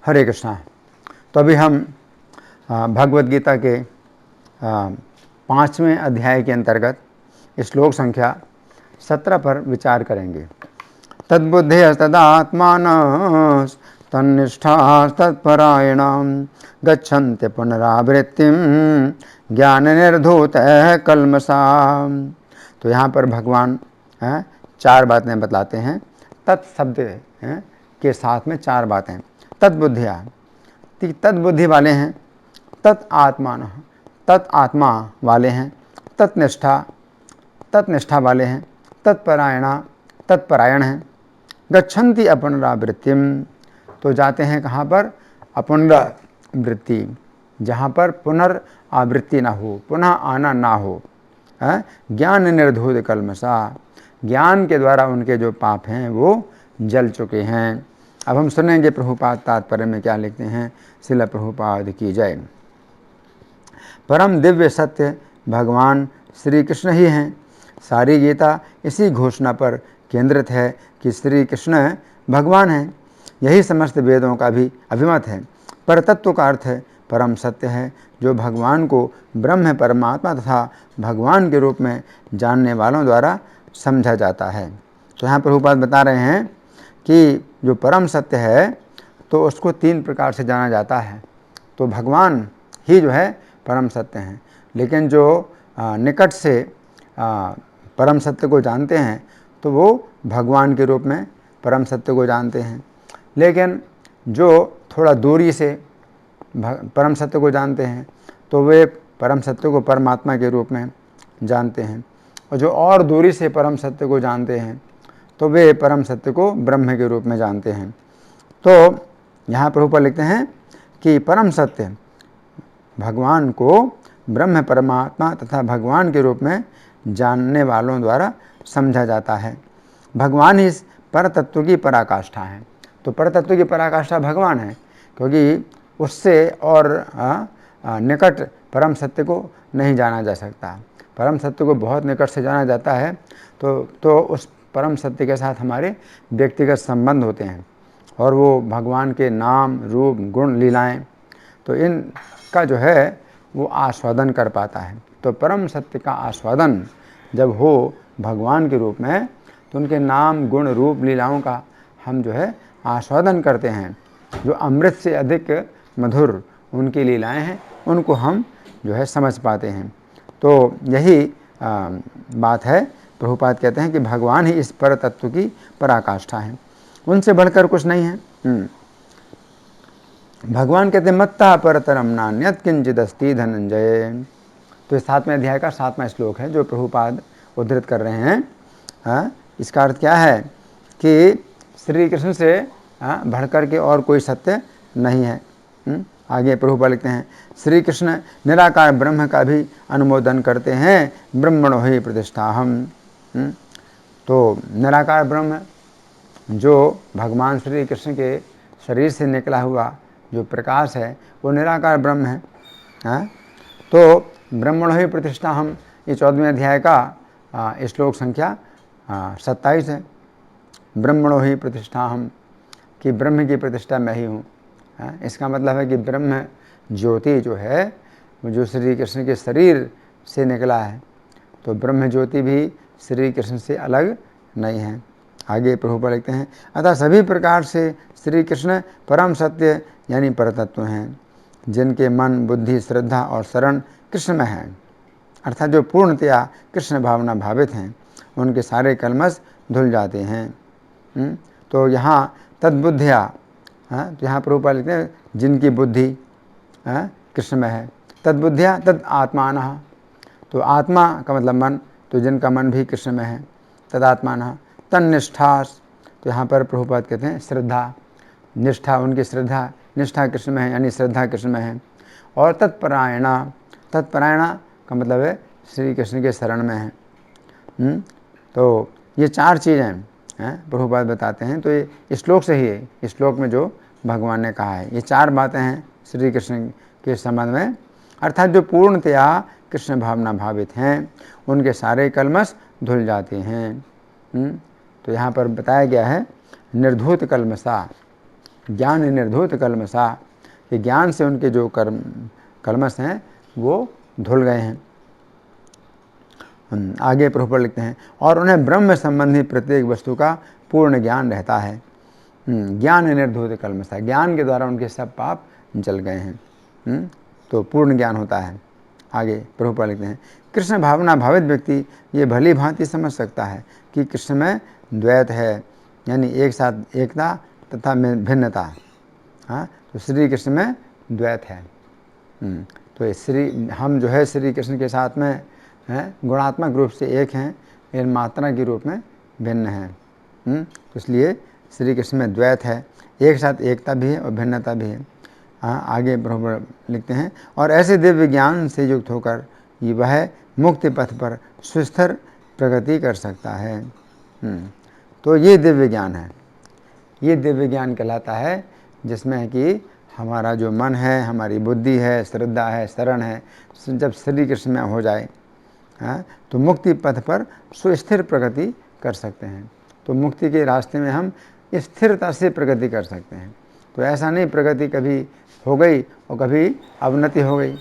हरे कृष्णा। तो अभी हम भगवद गीता के 5वें अध्याय के अंतर्गत श्लोक संख्या 17 पर विचार करेंगे। तद्बुद्धयस्तदात्मान तन्निष्ठा तत्परायण गच्छन्ति पुनरावृत्तिं ज्ञान निर्धूत कल्मषा। तो यहाँ पर भगवान 4 बातें बतलाते हैं। तत्शब्द के साथ में 4 बातें। तद्बुद्धिया, तद्बुद्धि वाले हैं, तत्आत्मान, तत्आत्मा वाले हैं, तत्निष्ठा, तत्निष्ठा वाले हैं, तत्परायणा, तत्परायण हैं, गच्छन्ति अपनरावृत्तिम, तो जाते हैं कहाँ पर? अपनरावृत्ति, जहाँ पर पुनरावृत्ति ना हो, पुनः आना ना हो। ज्ञान निर्धूत कल्मषा, ज्ञान के द्वारा उनके जो पाप हैं वो जल चुके हैं। अब हम सुनेंगे प्रभुपाद तात्पर्य में क्या लिखते हैं। श्रील प्रभुपाद की जय। परम दिव्य सत्य भगवान श्री कृष्ण ही हैं। सारी गीता इसी घोषणा पर केंद्रित है कि श्री कृष्ण भगवान हैं। यही समस्त वेदों का भी अभिमत है। पर तत्व का अर्थ है परम सत्य है, जो भगवान को ब्रह्म परमात्मा तथा भगवान के रूप में जानने वालों द्वारा समझा जाता है। तो यहाँ प्रभुपाद बता रहे हैं कि जो परम सत्य है तो उसको 3 प्रकार से जाना जाता है। तो भगवान ही जो है परम सत्य हैं, लेकिन जो निकट से परम सत्य को जानते हैं तो वो भगवान के रूप में परम सत्य को जानते हैं। लेकिन जो थोड़ा दूरी से परम सत्य को जानते हैं तो वे परम सत्य को परमात्मा के रूप में जानते हैं, और जो और दूरी से परम सत्य को जानते हैं तो वे परम सत्य को ब्रह्म के रूप में जानते हैं। तो यहाँ प्रभुपाद लिखते हैं कि परम सत्य भगवान को ब्रह्म परमात्मा तथा भगवान के रूप में जानने वालों द्वारा समझा जाता है। भगवान ही पर तत्व की पराकाष्ठा है। तो पर तत्व की पराकाष्ठा भगवान है, क्योंकि उससे और निकट परम सत्य को नहीं जाना जा सकता। परम सत्य को बहुत निकट से जाना जाता है तो उस परम सत्य के साथ हमारे व्यक्तिगत संबंध होते हैं, और वो भगवान के नाम, रूप, गुण, लीलाएं, तो इनका जो है वो आस्वादन कर पाता है। तो परम सत्य का आस्वादन जब हो भगवान के रूप में, तो उनके नाम, गुण, रूप, लीलाओं का हम जो है आस्वादन करते हैं। जो अमृत से अधिक मधुर उनकी लीलाएं हैं, उनको हम जो है समझ पाते हैं। तो यही बात है। प्रभुपाद कहते हैं कि भगवान ही इस पर तत्व की पराकाष्ठा है, उनसे बढ़कर कुछ नहीं है। भगवान कहते हैं मत्ता परतरम नान्यत किंचिदस्ति धनंजय। तो इस 7वें अध्याय का 7वां श्लोक है जो प्रभुपाद उद्धृत कर रहे हैं। इसका अर्थ क्या है कि श्री कृष्ण से बढ़कर के और कोई सत्य नहीं है। आगे प्रभुपाद लिखते हैं श्री कृष्ण निराकार ब्रह्म का भी अनुमोदन करते हैं, ब्रह्मणो हि प्रतिष्ठाहम। तो निराकार ब्रह्म जो भगवान श्री कृष्ण के शरीर से निकला हुआ जो प्रकाश है वो निराकार ब्रह्म है। तो ब्रह्मणो हि प्रतिष्ठाहम, ये 14वें अध्याय का श्लोक संख्या 27 है। ब्रह्मणो हि प्रतिष्ठाहम, कि ब्रह्म की प्रतिष्ठा मैं ही हूँ। इसका मतलब है कि ब्रह्म ज्योति जो है जो श्री कृष्ण के शरीर से निकला है, तो ब्रह्म ज्योति भी श्री कृष्ण से अलग नहीं है। आगे प्रभुपाद लिखते हैं अतः सभी प्रकार से श्री कृष्ण परम सत्य यानी परतत्व हैं, जिनके मन, बुद्धि, श्रद्धा और शरण कृष्ण में है, अर्थात जो पूर्णतया कृष्ण भावना भावित हैं, उनके सारे कलमश धुल जाते हैं। तो यहाँ तद्बुद्धिया, तो यहाँ प्रभुपाद लिखते हैं जिनकी बुद्धि कृष्ण में है। तद्बुद्धिया तद आत्मानः, तो आत्मा का मतलब मन, तो जिनका मन भी कृष्ण में है। तदात्मानः तन्निष्ठास, तो यहाँ पर प्रभुपाद कहते हैं श्रद्धा, निष्ठा, उनकी श्रद्धा, निष्ठा कृष्ण में है यानी श्रद्धा कृष्ण में है। और तत्परायणा, तत्परायणा का मतलब है श्री कृष्ण के शरण में है। तो ये 4 चीज़ें प्रभुपाद बताते हैं। तो ये श्लोक से ही है, इस श्लोक में जो भगवान ने कहा है, ये 4 बातें हैं श्री कृष्ण के संबंध में, अर्थात जो पूर्णतया कृष्ण भावना भावित हैं, उनके सारे कलमश धुल जाते हैं। तो यहाँ पर बताया गया है निर्धूत कलमशा, ज्ञान निर्धूत कलमसा, कि ज्ञान से उनके जो कलमस हैं वो धुल गए हैं। आगे प्रभुपाद लिखते हैं, और उन्हें ब्रह्म संबंधी प्रत्येक वस्तु का पूर्ण ज्ञान रहता है। ज्ञान निर्धूत कलमसा, ज्ञान के द्वारा उनके सब पाप जल गए हैं। तो पूर्ण ज्ञान होता है। आगे प्रभुपाद लिखते हैं, कृष्ण भावना भावित व्यक्ति ये भली भांति समझ सकता है कि कृष्ण में द्वैत है, यानी एक साथ एकता तथा भिन्नता। हाँ, तो श्री कृष्ण में द्वैत है। तो हम जो है श्री कृष्ण के साथ में हैं, गुणात्मक रूप से एक हैं, लेकिन मात्रा के रूप में भिन्न हैं। तो इसलिए श्री कृष्ण में द्वैत है, एक साथ एकता भी है और भिन्नता भी है। आगे प्रभु लिखते हैं, और ऐसे दिव्य ज्ञान से युक्त होकर ये वह मुक्ति पथ पर सुस्थिर प्रगति कर सकता है। तो ये दिव्य ज्ञान है, ये दिव्य ज्ञान कहलाता है, जिसमें कि हमारा जो मन है, हमारी बुद्धि है, श्रद्धा है, शरण है, जब श्री कृष्ण में हो जाए तो मुक्ति पथ पर सुस्थिर प्रगति कर सकते हैं। तो मुक्ति के रास्ते में हम स्थिरता से प्रगति कर सकते हैं। तो ऐसा नहीं प्रगति कभी हो गई और कभी अवनति हो गई।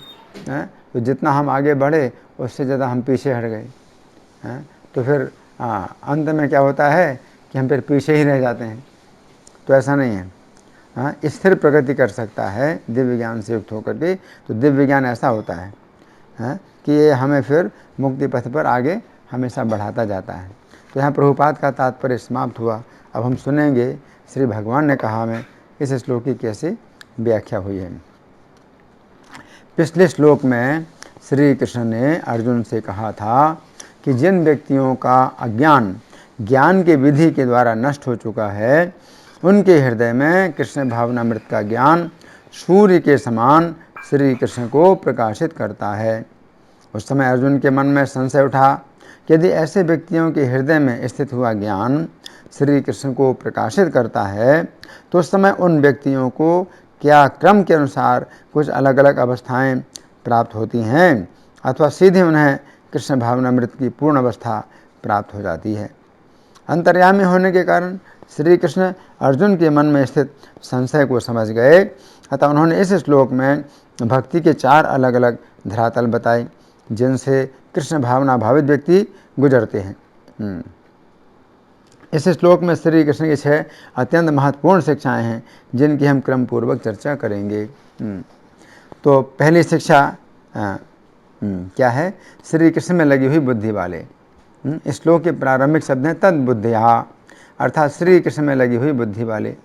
तो जितना हम आगे बढ़े उससे ज़्यादा हम पीछे हट गए। तो फिर अंत में क्या होता है कि हम फिर पीछे ही रह जाते हैं। तो ऐसा नहीं है। स्थिर प्रगति कर सकता है दिव्य ज्ञान से युक्त होकर के। तो दिव्य ज्ञान ऐसा होता है कि ये हमें फिर मुक्ति पथ पर आगे हमेशा बढ़ाता जाता है। तो यहाँ प्रभुपाद का तात्पर्य समाप्त हुआ। अब हम सुनेंगे श्री भगवान ने कहा में इस श्लोक की कैसे व्याख्या हुई है। पिछले श्लोक में श्री कृष्ण ने अर्जुन से कहा था कि जिन व्यक्तियों का अज्ञान ज्ञान के विधि के द्वारा नष्ट हो चुका है, उनके हृदय में कृष्ण भावनामृत का ज्ञान सूर्य के समान श्री कृष्ण को प्रकाशित करता है। उस समय अर्जुन के मन में संशय उठा कि यदि ऐसे व्यक्तियों के हृदय में स्थित हुआ ज्ञान श्री कृष्ण को प्रकाशित करता है, तो उस समय उन व्यक्तियों को क्या क्रम के अनुसार कुछ अलग अलग अवस्थाएं प्राप्त होती हैं, अथवा सीधे उन्हें कृष्ण भावनामृत की पूर्ण अवस्था प्राप्त हो जाती है। अंतर्यामी होने के कारण श्री कृष्ण अर्जुन के मन में स्थित संशय को समझ गए, अतः उन्होंने इस श्लोक में भक्ति के 4 अलग अलग धरातल बताए, जिनसे कृष्ण भावना भावित व्यक्ति गुजरते हैं। इस श्लोक में श्री कृष्ण की 6 अत्यंत महत्वपूर्ण शिक्षाएं हैं, जिनकी हम क्रम पूर्वक चर्चा करेंगे। तो पहली शिक्षा क्या है? श्री कृष्ण में लगी हुई बुद्धि वाले। इस श्लोक के प्रारंभिक शब्द हैं तद्बुद्धिया, अर्थात श्री कृष्ण में लगी हुई बुद्धि वाले।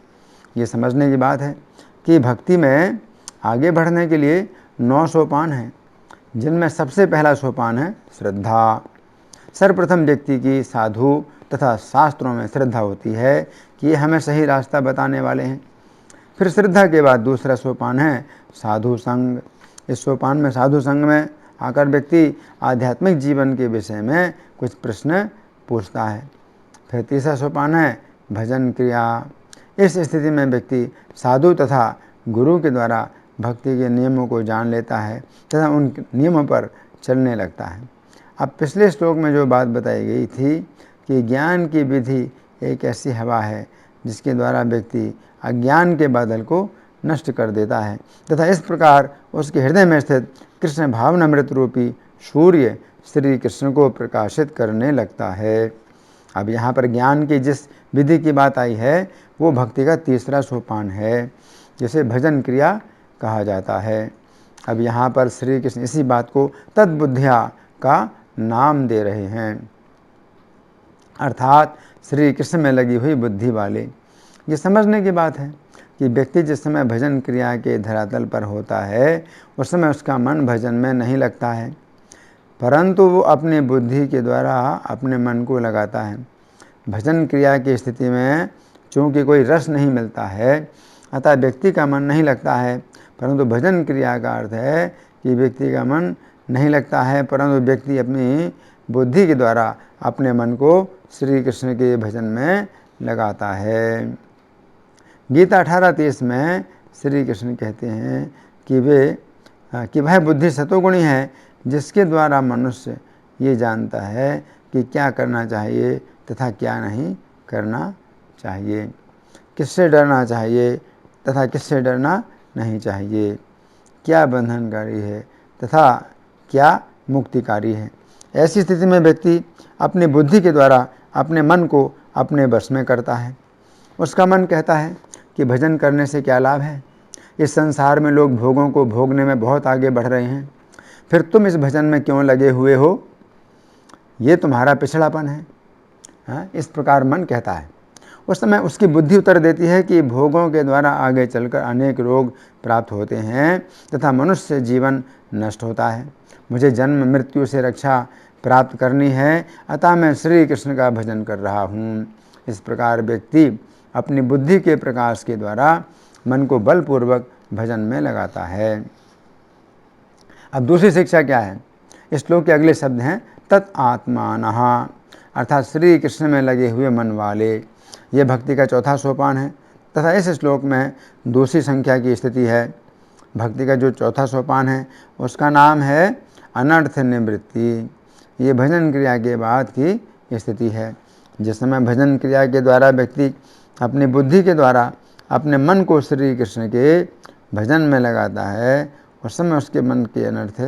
ये समझने की बात है कि भक्ति में आगे बढ़ने के लिए 9 सोपान हैं, जिनमें सबसे पहला सोपान है श्रद्धा। सर्वप्रथम व्यक्ति की साधु तथा शास्त्रों में श्रद्धा होती है कि ये हमें सही रास्ता बताने वाले हैं। फिर श्रद्धा के बाद दूसरा सोपान है साधु संग। इस सोपान में साधु संग में आकर व्यक्ति आध्यात्मिक जीवन के विषय में कुछ प्रश्न पूछता है। फिर तीसरा सोपान है भजन क्रिया। इस स्थिति में व्यक्ति साधु तथा गुरु के द्वारा भक्ति के नियमों को जान लेता है तथा उन नियमों पर चलने लगता है। अब पिछले श्लोक में जो बात बताई गई थी कि ज्ञान की विधि एक ऐसी हवा है जिसके द्वारा व्यक्ति अज्ञान के बादल को नष्ट कर देता है तथा इस प्रकार उसके हृदय में स्थित कृष्ण भावनामृत रूपी सूर्य श्री कृष्ण को प्रकाशित करने लगता है। अब यहाँ पर ज्ञान की जिस विधि की बात आई है वो भक्ति का तीसरा सोपान है, जिसे भजन क्रिया कहा जाता है। अब यहाँ पर श्री कृष्ण इसी बात को तद्बुद्धिया का नाम दे रहे हैं, अर्थात श्री कृष्ण में लगी हुई बुद्धि वाले। ये समझने की बात है कि व्यक्ति जिस समय भजन क्रिया के धरातल पर होता है उस समय उसका मन भजन में नहीं लगता है, परंतु वो अपनी बुद्धि के द्वारा अपने मन को लगाता है। भजन क्रिया की स्थिति में चूँकि कोई रस नहीं मिलता है, अतः व्यक्ति का मन नहीं लगता है, परंतु भजन क्रिया का अर्थ है कि व्यक्ति का मन नहीं लगता है, परंतु व्यक्ति अपनी बुद्धि के द्वारा अपने मन को श्री कृष्ण के भजन में लगाता है। गीता 18:30 में श्री कृष्ण कहते हैं कि वह बुद्धि सतोगुणी है जिसके द्वारा मनुष्य ये जानता है कि क्या करना चाहिए तथा क्या नहीं करना चाहिए, किससे डरना चाहिए तथा किससे डरना नहीं चाहिए, क्या बंधनकारी है तथा क्या मुक्तिकारी है। ऐसी स्थिति में व्यक्ति अपनी बुद्धि के द्वारा अपने मन को अपने वश में करता है। उसका मन कहता है कि भजन करने से क्या लाभ है, इस संसार में लोग भोगों को भोगने में बहुत आगे बढ़ रहे हैं, फिर तुम इस भजन में क्यों लगे हुए हो, ये तुम्हारा पिछड़ापन है। हाँ, इस प्रकार मन कहता है। उस समय उसकी बुद्धि उत्तर देती है कि भोगों के द्वारा आगे चलकर अनेक रोग प्राप्त होते हैं तथा मनुष्य जीवन नष्ट होता है। मुझे जन्म मृत्यु से रक्षा प्राप्त करनी है, अतः मैं श्री कृष्ण का भजन कर रहा हूँ। इस प्रकार व्यक्ति अपनी बुद्धि के प्रकाश के द्वारा मन को बलपूर्वक भजन में लगाता है। अब दूसरी शिक्षा क्या है? इस श्लोक के अगले शब्द हैं तत् आत्मानः, अर्थात श्री कृष्ण में लगे हुए मन वाले। यह भक्ति का चौथा सोपान है तथा इस श्लोक में दूसरी संख्या की स्थिति है। भक्ति का जो चौथा सोपान है उसका नाम है अनर्थ निवृत्ति। ये भजन क्रिया के बाद की स्थिति है। जिस समय भजन क्रिया के द्वारा व्यक्ति अपनी बुद्धि के द्वारा अपने मन को श्री कृष्ण के भजन में लगाता है, उस समय उसके मन के अनर्थ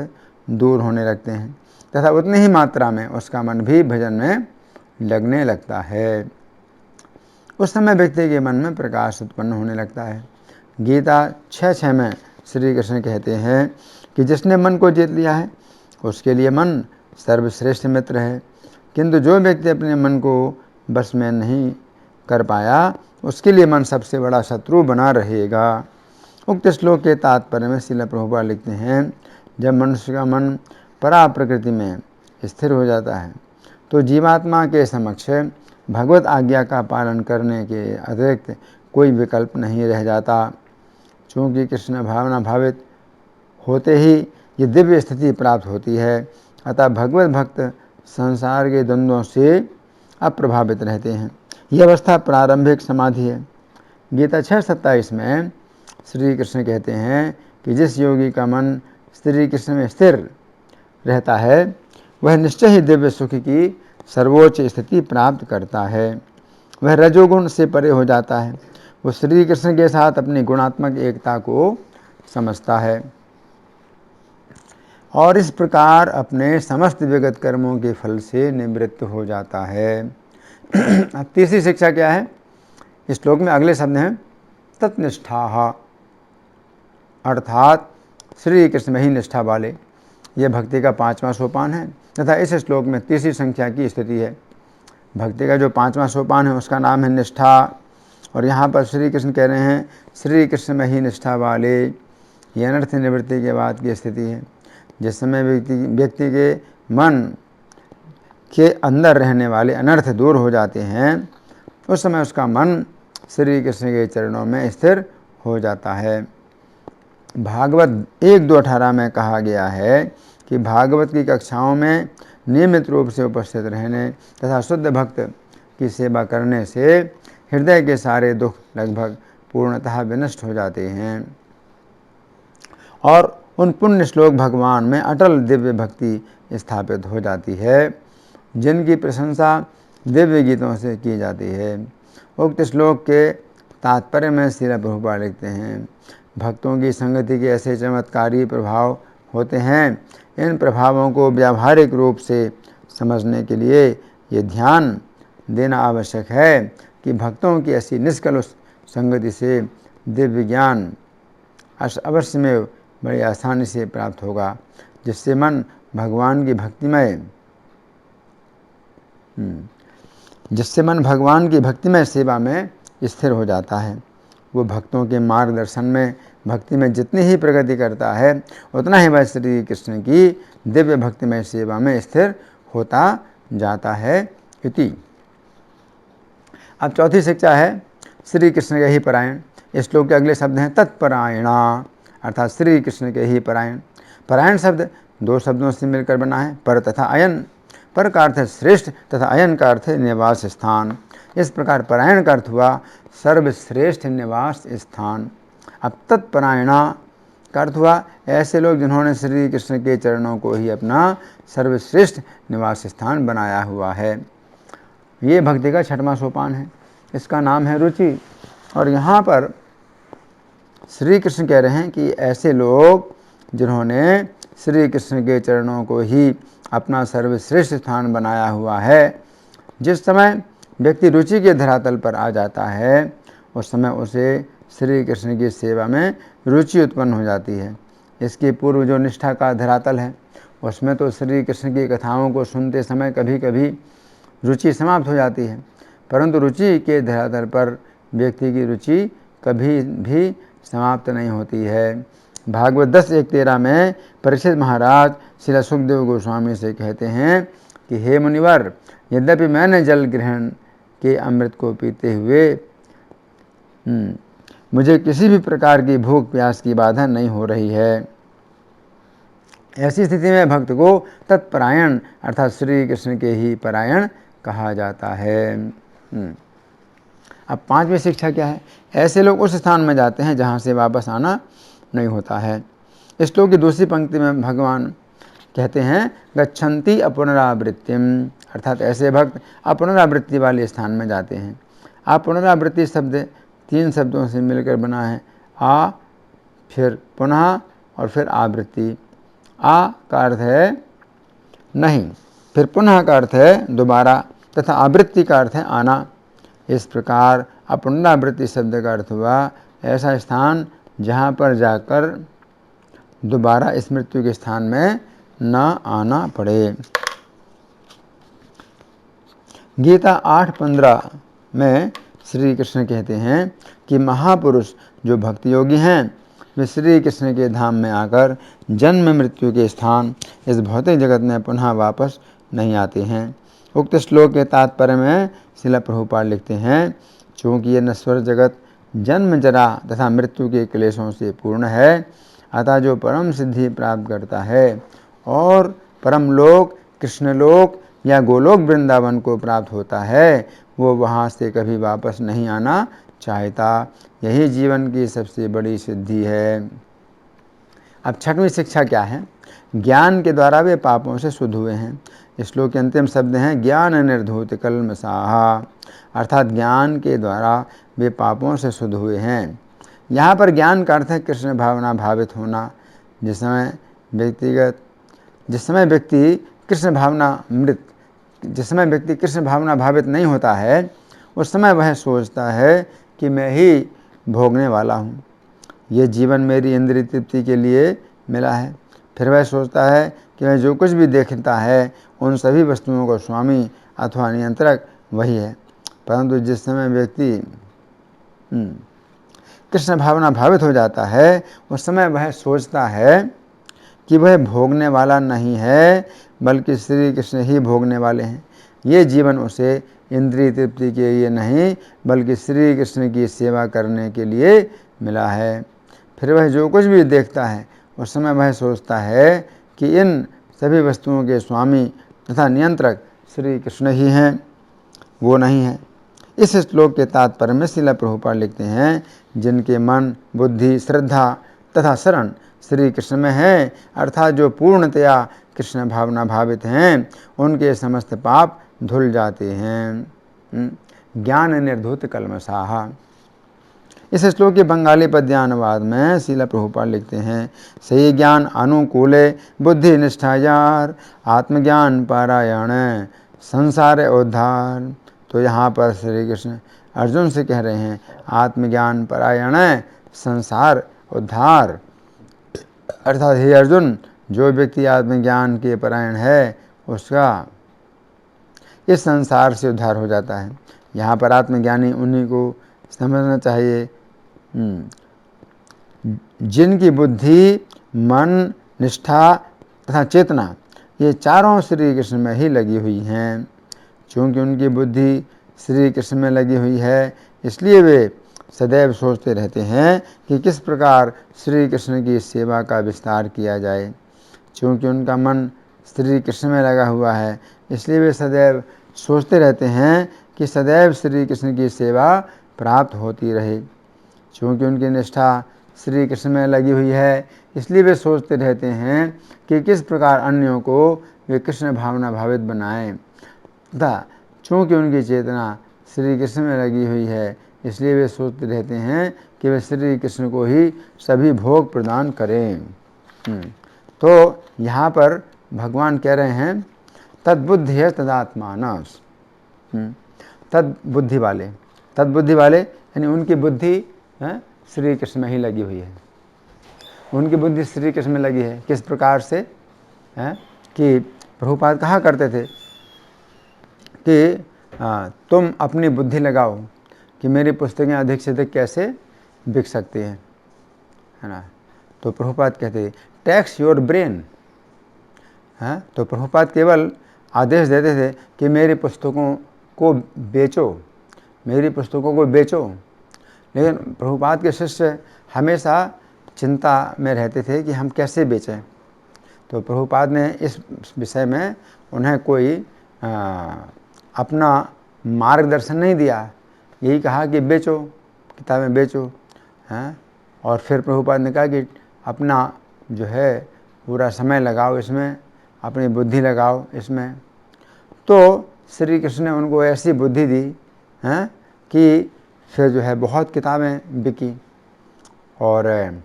दूर होने लगते हैं तथा उतनी ही मात्रा में उसका मन भी भजन में लगने लगता है। उस समय व्यक्ति के मन में प्रकाश उत्पन्न होने लगता है। गीता 6:6 में श्री कृष्ण कहते हैं कि जिसने मन को जीत लिया है उसके लिए मन सर्वश्रेष्ठ मित्र है, किंतु जो व्यक्ति अपने मन को बस में नहीं कर पाया उसके लिए मन सबसे बड़ा शत्रु बना रहेगा। उक्त श्लोक के तात्पर्य में श्रील प्रभुपाद लिखते हैं, जब मनुष्य का मन परा प्रकृति में स्थिर हो जाता है तो जीवात्मा के समक्ष भगवत आज्ञा का पालन करने के अतिरिक्त कोई विकल्प नहीं रह जाता। चूँकि कृष्ण भावना भावित होते ही ये दिव्य स्थिति प्राप्त होती है, अतः भगवत भक्त संसार के द्वंद्वों से अप्रभावित रहते हैं। यह अवस्था प्रारंभिक समाधि है। गीता 6:27 में श्री कृष्ण कहते हैं कि जिस योगी का मन श्री कृष्ण में स्थिर रहता है वह निश्चय ही दिव्य सुख की सर्वोच्च स्थिति प्राप्त करता है। वह रजोगुण से परे हो जाता है। वो श्री कृष्ण के साथ अपनी गुणात्मक एकता को समझता है और इस प्रकार अपने समस्त विगत कर्मों के फल से निवृत्त हो जाता है। अब तीसरी शिक्षा क्या है? इस श्लोक में अगले शब्द हैं तत्निष्ठा, अर्थात श्री कृष्ण में ही निष्ठा वाले। यह भक्ति का 5वां सोपान है तथा इस श्लोक में तीसरी संख्या की स्थिति है। भक्ति का जो 5वां सोपान है उसका नाम है निष्ठा, और यहाँ पर श्री कृष्ण कह रहे हैं श्री कृष्ण में ही निष्ठा वाले। यह अनर्थ निवृत्ति के बाद की स्थिति है। जिस समय व्यक्ति के मन के अंदर रहने वाले अनर्थ दूर हो जाते हैं उस समय उसका मन श्री कृष्ण के चरणों में स्थिर हो जाता है। भागवत 1:2:18 में कहा गया है कि भागवत की कक्षाओं में नियमित रूप से उपस्थित रहने तथा शुद्ध भक्त की सेवा करने से हृदय के सारे दुख लगभग पूर्णतः विनष्ट हो जाते हैं और उन पुण्य श्लोक भगवान में अटल दिव्य भक्ति स्थापित हो जाती है, जिनकी प्रशंसा दिव्य गीतों से की जाती है। उक्त श्लोक के तात्पर्य में श्रील प्रभुपाद लिखते हैं, भक्तों की संगति के ऐसे चमत्कारी प्रभाव होते हैं। इन प्रभावों को व्यावहारिक रूप से समझने के लिए ये ध्यान देना आवश्यक है कि भक्तों की ऐसी निष्कलुष संगति से दिव्य ज्ञान अवश्य में बड़ी आसानी से प्राप्त होगा, जिससे मन भगवान की भक्तिमय सेवा में स्थिर हो जाता है। वो भक्तों के मार्गदर्शन में भक्ति में जितनी ही प्रगति करता है उतना ही वह श्री कृष्ण की दिव्य भक्तिमय सेवा में स्थिर होता जाता है। इति। अब चौथी शिक्षा है श्री कृष्ण के ही परायण। इस श्लोक के अगले शब्द हैं तत्परायणा, अर्थात श्री कृष्ण के ही परायण। परायण शब्द 2 शब्दों से मिलकर बना है, पर तथा अयन। पर का अर्थ है श्रेष्ठ तथा अयन का अर्थ है निवास स्थान। इस प्रकार परायण का अर्थ हुआ सर्वश्रेष्ठ निवास स्थान। अब तत्परायणा का अर्थ हुआ ऐसे लोग जिन्होंने श्री कृष्ण के चरणों को ही अपना सर्वश्रेष्ठ निवास स्थान बनाया हुआ है। ये भक्ति का 6वां सोपान है। इसका नाम है रुचि, और यहाँ पर श्री कृष्ण कह रहे हैं कि ऐसे लोग जिन्होंने श्री कृष्ण के चरणों को ही अपना सर्वश्रेष्ठ स्थान बनाया हुआ है, जिस समय व्यक्ति रुचि के धरातल पर आ जाता है उस समय उसे श्री कृष्ण की सेवा में रुचि उत्पन्न हो जाती है। इसके पूर्व जो निष्ठा का धरातल है उसमें तो श्री कृष्ण की कथाओं को सुनते समय कभी कभी रुचि समाप्त हो जाती है, परंतु रुचि के धरातल पर व्यक्ति की रुचि कभी भी समाप्त नहीं होती है। भागवत 10:1-13 में परीक्षित महाराज श्री सुखदेव गोस्वामी से कहते हैं कि हे मुनिवर, यद्यपि मैंने जल ग्रहण के अमृत को पीते हुए मुझे किसी भी प्रकार की भूख प्यास की बाधा नहीं हो रही है। ऐसी स्थिति में भक्त को तत्परायण अर्थात श्री कृष्ण के ही परायण कहा जाता है। अब 5वीं शिक्षा क्या है? ऐसे लोग उस स्थान में जाते हैं जहाँ से वापस आना नहीं होता है। इस श्लोक की दूसरी पंक्ति में भगवान कहते हैं गच्छन्ति अपुनरावृत्तिम, अर्थात ऐसे भक्त अपुनरावृत्ति वाले स्थान में जाते हैं। अपुनरावृत्ति शब्द 3 शब्दों से मिलकर बना है, आ, फिर पुनः और फिर आवृत्ति। आ का अर्थ है नहीं, फिर पुनः का अर्थ है दोबारा तथा आवृत्ति का अर्थ है आना। इस प्रकार अपुनरावृत्ति शब्द का अर्थ हुआ ऐसा स्थान जहाँ पर जाकर दोबारा इस मृत्यु के स्थान में न आना पड़े। गीता 8:15 में श्री कृष्ण कहते हैं कि महापुरुष जो भक्ति योगी हैं वे श्री कृष्ण के धाम में आकर जन्म मृत्यु के स्थान इस भौतिक जगत में पुनः वापस नहीं आते हैं। उक्त श्लोक के तात्पर्य में श्रील प्रभुपाद लिखते हैं, चूँकि ये नश्वर जगत जन्म जरा तथा मृत्यु के क्लेशों से पूर्ण है, अतः जो परम सिद्धि प्राप्त करता है और परम लोक कृष्णलोक या गोलोक वृंदावन को प्राप्त होता है वो वहाँ से कभी वापस नहीं आना चाहता। यही जीवन की सबसे बड़ी सिद्धि है। अब 6वीं शिक्षा क्या है? ज्ञान के द्वारा वे पापों से शुद्ध हुए हैं। इस श्लोक के अंतिम शब्द हैं ज्ञान निर्धूत कल्मषाः, अर्थात ज्ञान के द्वारा वे पापों से शुद्ध हुए हैं। यहाँ पर ज्ञान का अर्थ है कृष्ण भावना भावित होना। जिस समय व्यक्ति कृष्ण भावना भावित नहीं होता है उस समय वह सोचता है कि मैं ही भोगने वाला हूँ, ये जीवन मेरी इंद्रिय तृप्ति के लिए मिला है। फिर वह सोचता है कि वह जो कुछ भी देखता है उन सभी वस्तुओं का स्वामी अथवा नियंत्रक वही है। परंतु जिस समय व्यक्ति कृष्ण भावना भावित हो जाता है उस समय वह सोचता है कि वह भोगने वाला नहीं है बल्कि श्री कृष्ण ही भोगने वाले हैं। ये जीवन उसे इंद्रिय तृप्ति के लिए नहीं बल्कि श्री कृष्ण की सेवा करने के लिए मिला है। फिर वह जो कुछ भी देखता है उस समय वह सोचता है कि इन सभी वस्तुओं के स्वामी तथा नियंत्रक श्री कृष्ण ही हैं, वो नहीं है। इस श्लोक के तात्पर्य में श्रील प्रभुपाद लिखते हैं, जिनके मन बुद्धि श्रद्धा तथा शरण श्री कृष्ण में है, अर्थात जो पूर्णतया कृष्ण भावना भावित हैं, उनके समस्त पाप धुल जाते हैं। ज्ञान निर्धूत कल्मषाः। इस श्लोक के बंगाली पद्यानुवाद में श्रील प्रभुपाद लिखते हैं, सही ज्ञान अनुकूले बुद्धि निष्ठायार आत्मज्ञान पारायण संसार उद्धार। तो यहाँ पर श्री कृष्ण अर्जुन से कह रहे हैं आत्मज्ञान परायण संसार उद्धार, अर्थात हे अर्जुन, जो व्यक्ति आत्मज्ञान के परायण है उसका इस संसार से उद्धार हो जाता है। यहाँ पर आत्मज्ञानी उन्हीं को समझना चाहिए जिनकी बुद्धि मन निष्ठा तथा चेतना ये चारों श्री कृष्ण में ही लगी हुई हैं। चूँकि उनकी बुद्धि श्री कृष्ण में लगी हुई है इसलिए वे सदैव सोचते रहते हैं कि किस प्रकार श्री कृष्ण की सेवा का विस्तार किया जाए। चूँकि उनका मन श्री कृष्ण में लगा हुआ है इसलिए वे सदैव सोचते रहते हैं कि सदैव श्री कृष्ण की सेवा प्राप्त होती रहे। चूँकि उनकी निष्ठा श्री कृष्ण में लगी हुई है इसलिए वे सोचते रहते हैं कि किस प्रकार अन्यों को वे कृष्ण भावना भावित बनाएं। तथा चूँकि उनकी चेतना श्री कृष्ण में लगी हुई है इसलिए वे सोचते रहते हैं कि वे श्री कृष्ण को ही सभी भोग प्रदान करें। तो यहाँ पर भगवान कह रहे हैं तद्बुद्धि है तदात्मानस, तद्बुद्धि वाले यानी उनकी बुद्धि श्री कृष्ण में ही लगी हुई है। उनकी बुद्धि श्री कृष्ण में लगी है। किस प्रकार से कि प्रभुपाद कहा करते थे कि तुम अपनी बुद्धि लगाओ कि मेरी पुस्तकें अधिक से अधिक कैसे बिक सकती हैं, है ना। तो प्रभुपाद कहते थे टैक्स योर ब्रेन। तो प्रभुपाद केवल आदेश देते थे कि मेरी पुस्तकों को बेचो, मेरी पुस्तकों को बेचो। लेकिन प्रभुपाद के शिष्य हमेशा चिंता में रहते थे कि हम कैसे बेचें। तो प्रभुपाद ने इस विषय में उन्हें कोई अपना मार्गदर्शन नहीं दिया, यही कहा कि बेचो, किताबें बेचो। और फिर प्रभुपाद ने कहा कि अपना जो है पूरा समय लगाओ इसमें, अपनी बुद्धि लगाओ इसमें। तो श्री कृष्ण ने उनको ऐसी बुद्धि दी कि फिर जो है बहुत किताबें बिकी और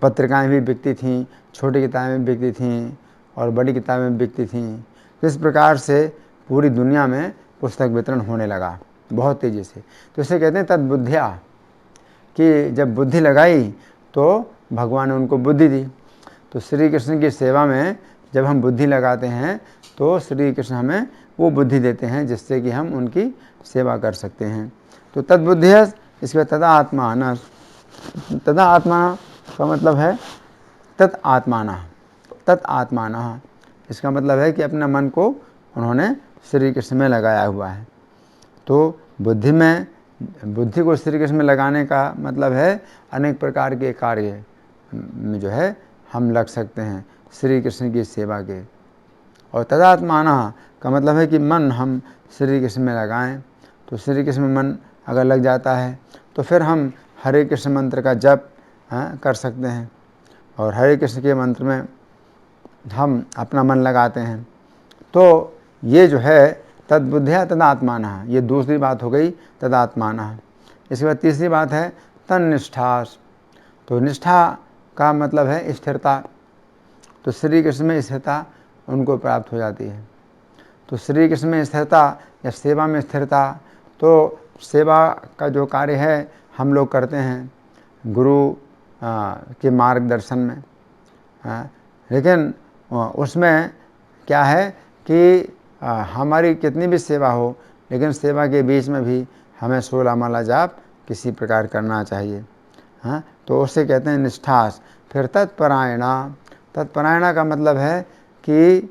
पत्रिकाएं भी बिकती थीं, छोटी किताबें भी बिकती थीं और बड़ी किताबें भी बिकती थीं। इस प्रकार से पूरी दुनिया में पुस्तक वितरण होने लगा बहुत तेज़ी से। तो इसे कहते हैं तद्बुद्धिया, कि जब बुद्धि लगाई तो भगवान ने उनको बुद्धि दी। तो श्री कृष्ण की सेवा में जब हम बुद्धि लगाते हैं तो श्री कृष्ण हमें वो बुद्धि देते हैं जिससे कि हम उनकी सेवा कर सकते हैं। तो तद्बुद्धि है, इसके तदा आत्मा, तदा आत्मा का मतलब है तत् आत्माना। इसका मतलब है कि अपने मन को उन्होंने श्री कृष्ण में लगाया हुआ है। तो बुद्धि को श्री कृष्ण में लगाने का मतलब है अनेक प्रकार के कार्य में जो है हम लग सकते हैं श्री कृष्ण की सेवा के। और तदात्माना का मतलब है कि मन हम श्री कृष्ण में लगाएं। तो श्री कृष्ण में मन अगर लग जाता है तो फिर हम हरे कृष्ण मंत्र का जप कर सकते हैं और हरे कृष्ण के मंत्र में हम अपना मन लगाते हैं। तो ये जो है तद्बुद्धिया तदात्माना, ये दूसरी बात हो गई तदात्माना। इसके बाद तीसरी बात है तन्निष्ठास। तो निष्ठा का मतलब है स्थिरता। तो श्री कृष्ण में स्थिरता उनको प्राप्त हो जाती है। तो श्री कृष्ण में स्थिरता या सेवा में स्थिरता, तो सेवा का जो कार्य है हम लोग करते हैं गुरु के मार्गदर्शन में, लेकिन उसमें क्या है कि हमारी कितनी भी सेवा हो लेकिन सेवा के बीच में भी हमें 16 माला जाप किसी प्रकार करना चाहिए। तो उससे कहते हैं निष्ठास। फिर तत्परायणा का मतलब है कि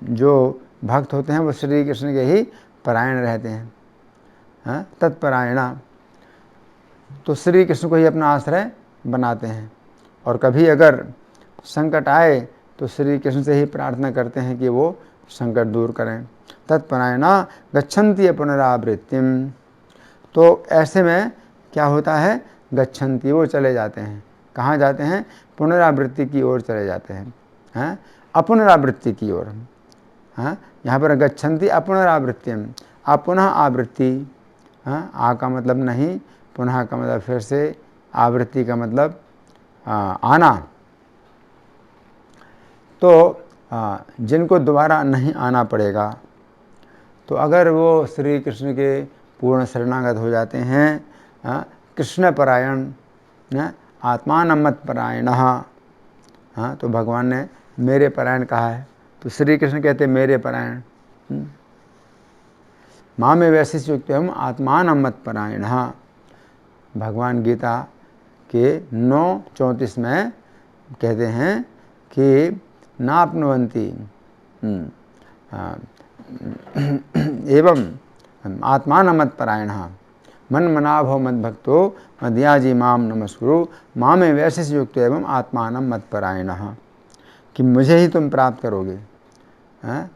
जो भक्त होते हैं वो श्री कृष्ण के ही परायण रहते हैं। तत्परायणा तो श्री कृष्ण को ही अपना आश्रय बनाते हैं और कभी अगर संकट आए तो श्री कृष्ण से ही प्रार्थना करते हैं कि वो संकट दूर करें। तत्परायणा गच्छन्ति पुनरावृत्तिम। तो ऐसे में क्या होता है, गच्छन्ति वो चले जाते हैं। कहाँ जाते हैं? पुनरावृत्ति की ओर चले जाते हैं, अपुनरावृत्ति की ओर। यहाँ पर गच्छन्ति अपुनरावृत्तिम, अपुनः आवृत्ति। आ का मतलब नहीं, पुनः का मतलब फिर से, आवृत्ति का मतलब आना। तो जिनको दोबारा नहीं आना पड़ेगा, तो अगर वो श्री कृष्ण के पूर्ण शरणागत हो जाते हैं, कृष्ण परायण, आत्मानमत परायण, तो भगवान ने मेरे परायण कहा है। तो श्री कृष्ण कहते मेरे परायण, माँ में वैसे युक्त हम आत्मानमत परायण। भगवान गीता के 9:34 में कहते हैं कि नाप्नुवन्ति एवं आत्मानमत परायण मन मनाभो मद भक्तो मदयाजी माम नमस्कुरु माँ में वैसे युक्त एवं आत्मानम मत परायण, कि मुझे ही तुम प्राप्त करोगे।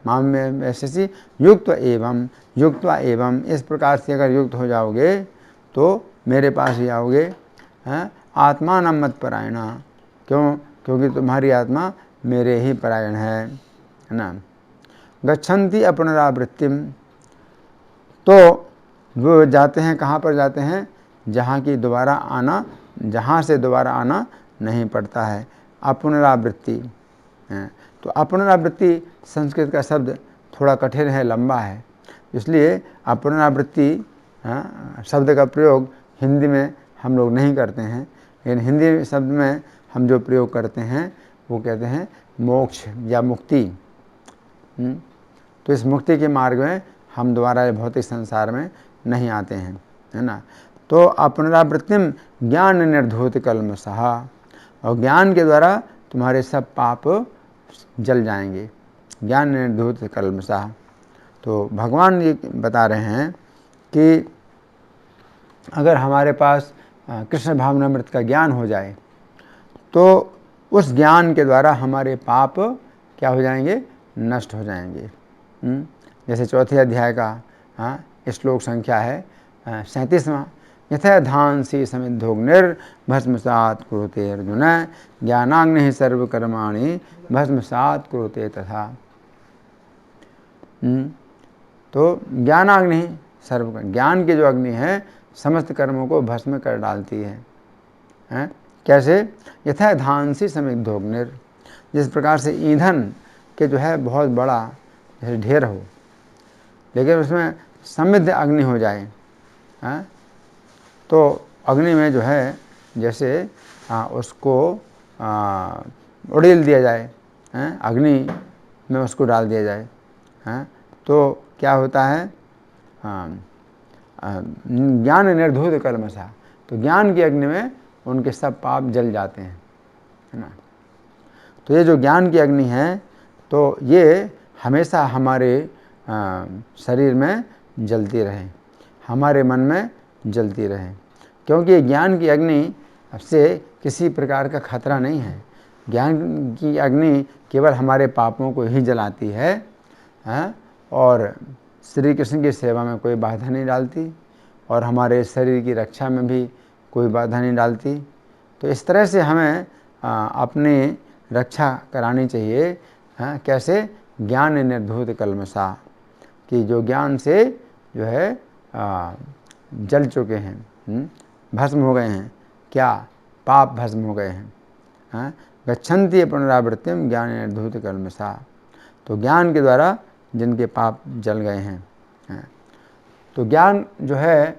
माँ में वैसे युक्त एवं इस प्रकार से अगर युक्त हो जाओगे तो मेरे पास ही आओगे। आत्मानम मत परायण, क्योंकि तुम्हारी आत्मा मेरे ही परायण है ना। गच्छन्ति अपुनरावृत्तिम, तो वो जाते हैं कहाँ पर जाते हैं, जहाँ से दोबारा आना नहीं पड़ता है। अपुनरावृत्ति है। तो अपुनरावृत्ति संस्कृत का शब्द थोड़ा कठिन है, लंबा है, इसलिए अपुनरावृत्ति शब्द का प्रयोग हिंदी में हम लोग नहीं करते हैं, लेकिन हिंदी शब्द में हम जो प्रयोग करते हैं वो कहते हैं मोक्ष या मुक्ति। तो इस मुक्ति के मार्ग में हम दोबारा भौतिक संसार में नहीं आते हैं, है ना। तो अपुनरावृत्तिम ज्ञान निर्धूत कल्मषः, और ज्ञान के द्वारा तुम्हारे सब पाप जल जाएंगे। ज्ञान निर्धूत कल्मषः। तो भगवान ये बता रहे हैं कि अगर हमारे पास कृष्ण भावनामृत का ज्ञान हो जाए तो उस ज्ञान के द्वारा हमारे पाप क्या हो जाएंगे, नष्ट हो जाएंगे। जैसे चौथे अध्याय का श्लोक संख्या है 37वां, यथा धांसी समिद्धोग्निर्भस्मसात् कुरुते अर्जुन ज्ञानाग्निः सर्वकर्माणि भस्मसात् कुरुते तथा। तो ज्ञानाग्नि ज्ञान की जो अग्नि है समस्त कर्मों को भस्म कर डालती है। कैसे? यथा धांसी समिद्धोग्निर, जिस प्रकार से ईंधन के जो है बहुत बड़ा जैसे ढेर हो, लेकिन उसमें समृद्ध अग्नि हो जाए, तो अग्नि में जो है जैसे उसको उड़ेल दिया जाए, अग्नि में उसको डाल दिया जाए, तो क्या होता है, ज्ञान निर्धूत कल्मषः, तो ज्ञान की अग्नि में उनके सब पाप जल जाते हैं, है ना। तो ये जो ज्ञान की अग्नि है तो ये हमेशा हमारे शरीर में जलती रहे, हमारे मन में जलती रहे, क्योंकि ज्ञान की अग्नि से किसी प्रकार का खतरा नहीं है। ज्ञान की अग्नि केवल हमारे पापों को ही जलाती है, और श्री कृष्ण की सेवा में कोई बाधा नहीं डालती, और हमारे शरीर की रक्षा में भी कोई बाधा नहीं डालती। तो इस तरह से हमें अपनी रक्षा करानी चाहिए। कैसे? ज्ञान निर्धूत कल्मषः, कि जो ज्ञान से जो है जल चुके हैं, भस्म हो गए हैं, क्या पाप भस्म हो गए हैं। गच्छन्ति पुनरावृत्तिम ज्ञान निर्धूत कल्मषः, तो ज्ञान के द्वारा जिनके पाप जल गए हैं। तो ज्ञान जो है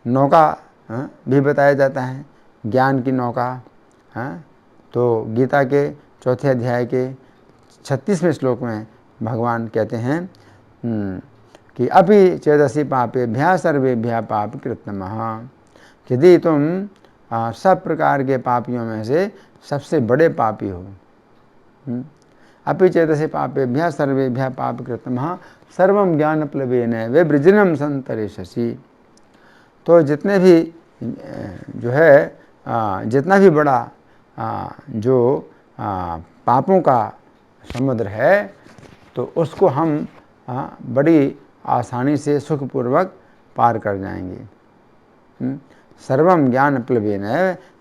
नौका भी बताया जाता है, ज्ञान की नौका। तो गीता के चौथे अध्याय के 36वें श्लोक में भगवान कहते हैं कि अपि चेदसि पापेभ्यः सर्वेभ्यः पापकृत्तमः, यदि तुम सब प्रकार के पापियों में से सबसे बड़े पापी हो। अपि चेदसि पापेभ्यः सर्वेभ्यः पापकृत्तमः सर्वं ज्ञानप्लवेन विवृजिनं संतरिष्यसि। तो जितने भी जो है जितना भी बड़ा जो पापों का समुद्र है, तो उसको हम बड़ी आसानी से सुखपूर्वक पार कर जाएंगे। सर्वम ज्ञान प्लवेन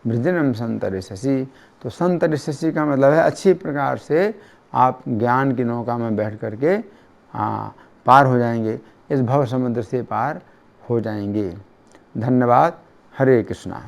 वृजिनम संतरिष्यसि, तो संतरिष्यसि का मतलब है अच्छी प्रकार से आप ज्ञान की नौका में बैठ करके पार हो जाएंगे, इस भव समुद्र से पार हो जाएंगे। धन्यवाद। हरे कृष्णा।